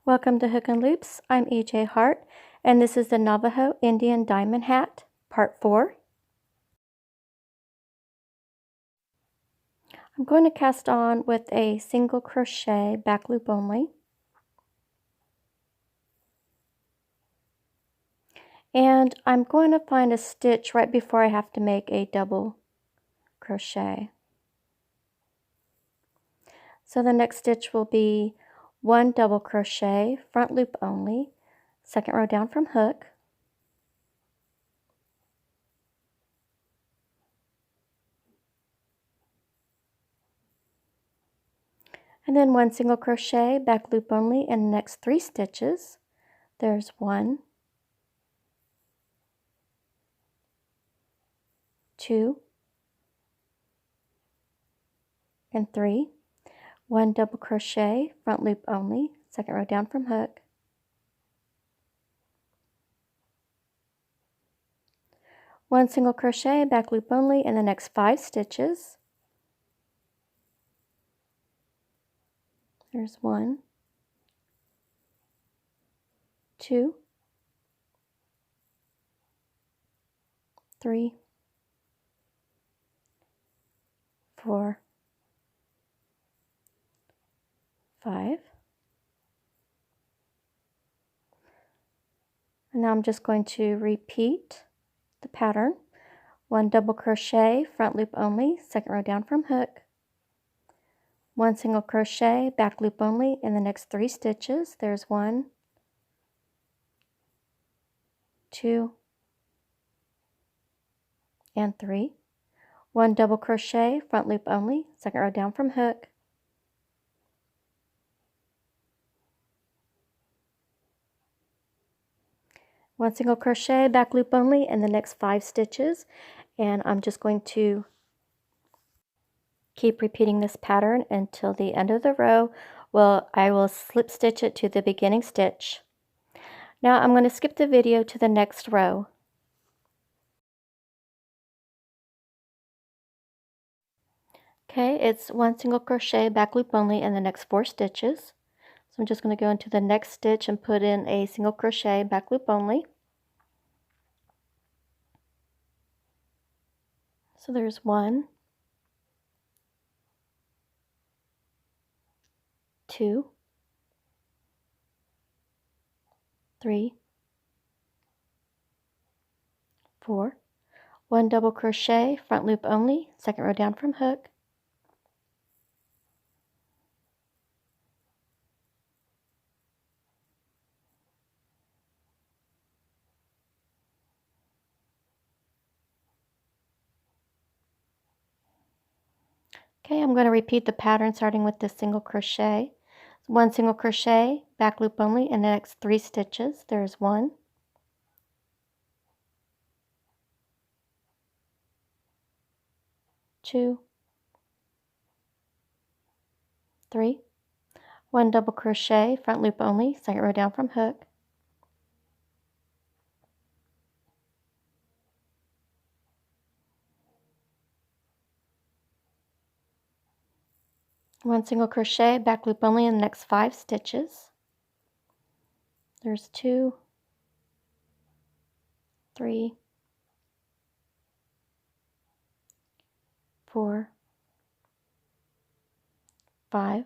Welcome to Hook and Loops. I'm EJ Hart, and this is the Navajo Indian Diamond Hat, Part 4. I'm going to cast on with a single crochet back loop only. And I'm going to find a stitch right before I have to make a double crochet. So the next stitch will be 1 double crochet, front loop only, second row down from hook, and then 1 single crochet, back loop only in the next 3 stitches. There's 1, 2, and 3. 1 double crochet, front loop only, second row down from hook, 1 single crochet, back loop only in the next 5 stitches. There's 1, 2, 3, 4, 5. And now I'm just going to repeat the pattern. 1 double crochet, front loop only, second row down from hook, 1 single crochet, back loop only in the next 3 stitches. There's 1, 2, and 3. 1 double crochet, front loop only, second row down from hook, 1 single crochet, back loop only in the next 5 stitches, and I'm just going to keep repeating this pattern until the end of the row. Well, I will slip stitch it to the beginning stitch. Now I'm going to skip the video to the next row. Okay, it's 1 single crochet, back loop only in the next 4 stitches. So I'm just going to go into the next stitch and put in a single crochet, back loop only. So there's 1, 2, 3, 4, 1 double crochet, front loop only, second row down from hook, 'kay, I'm going to repeat the pattern starting with this single crochet. 1 single crochet, back loop only in the next 3 stitches. There's 1, 2, 3, 1 double crochet, front loop only, second row down from hook, 1 single crochet, back loop only in the next 5 stitches. There's 2, 3, 4, 5,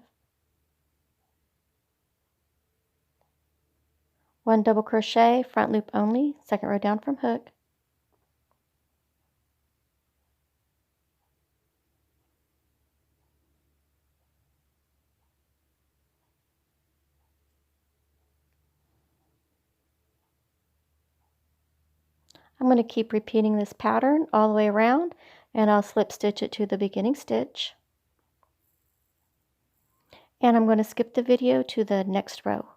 1 double crochet, front loop only, second row down from hook, 'I'm going to keep repeating this pattern all the way around, and I'll slip stitch it to the beginning stitch. And I'm going to skip the video to the next row.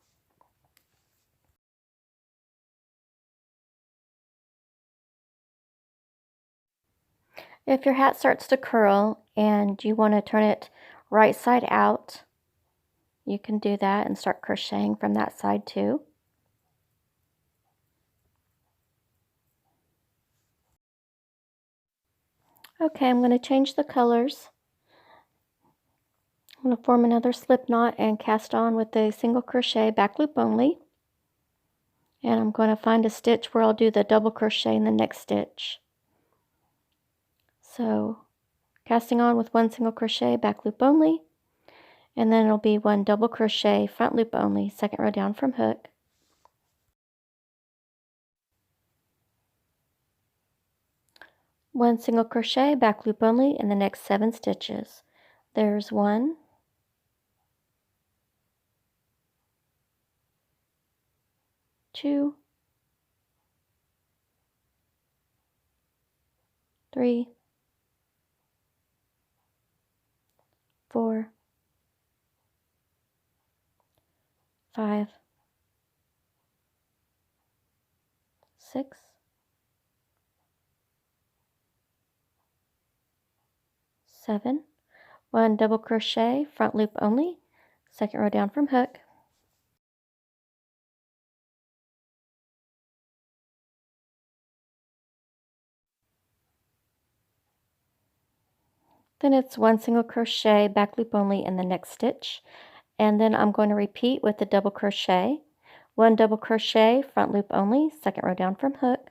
If your hat starts to curl and you want to turn it right side out, you can do that and start crocheting from that side too. Okay, I'm going to change the colors. I'm going to form another slip knot and cast on with a single crochet back loop only. And I'm going to find a stitch where I'll do the double crochet in the next stitch. So casting on with one single crochet back loop only, and then it'll be one double crochet front loop only, second row down from hook. One single crochet back loop only in the next 7 stitches. There's 1, 2, 3, 4, 5, 6, 7, 1 double crochet front loop only, second row down from hook. Then it's 1 single crochet back loop only in the next stitch, and then I'm going to repeat with the double crochet, 1 double crochet front loop only, second row down from hook,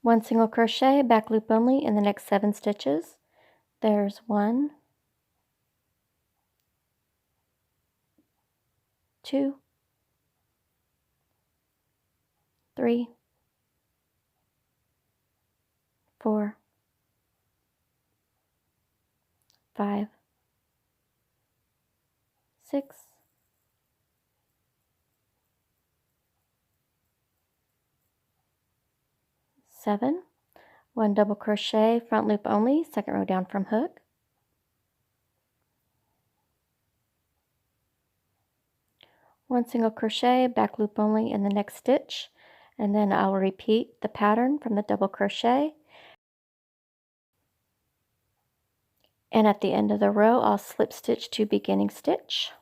1 single crochet back loop only in the next 7 stitches. There's 1, 2, 3, 4, 5, 6, 7, 1 double crochet front loop only, second row down from hook, 1 single crochet back loop only in the next stitch, and then I'll repeat the pattern from the double crochet, and at the end of the row I'll slip stitch to beginning stitch.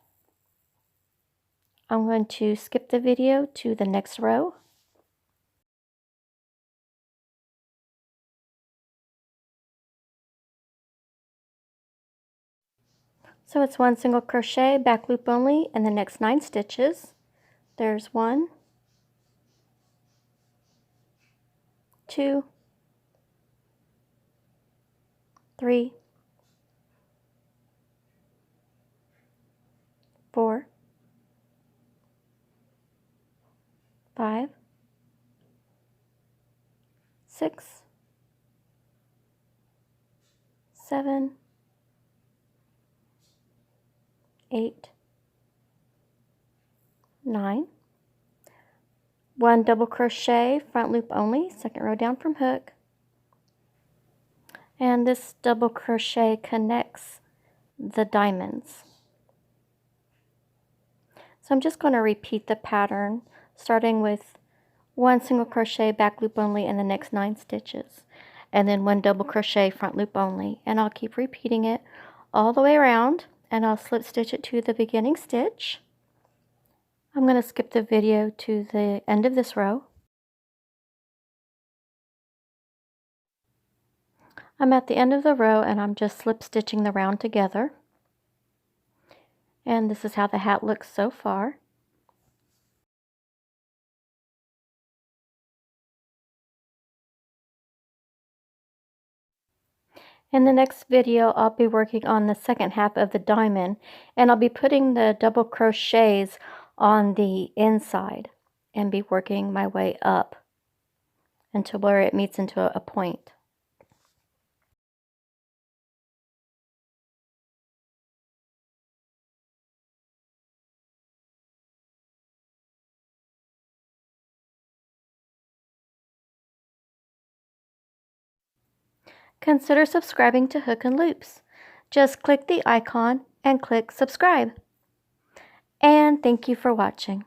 I'm going to skip the video to the next row. So it's 1 single crochet back loop only in the next 9 stitches. There's 1, 2, 3, 4, 5, 6, 7, 8, 9, 1 double crochet front loop only, second row down from hook, and this double crochet connects the diamonds. So I'm just going to repeat the pattern starting with 1 single crochet back loop only in the next 9 stitches, and then 1 double crochet front loop only, and I'll keep repeating it all the way around, and I'll slip stitch it to the beginning stitch. I'm going to skip the video to the end of this row. I'm at the end of the row and I'm just slip stitching the round together. And this is how the hat looks so far. In the next video, I'll be working on the second half of the diamond, and I'll be putting the double crochets on the inside and be working my way up until where it meets into a point. Consider subscribing to Hook and Loops. Just click the icon and click subscribe. And thank you for watching.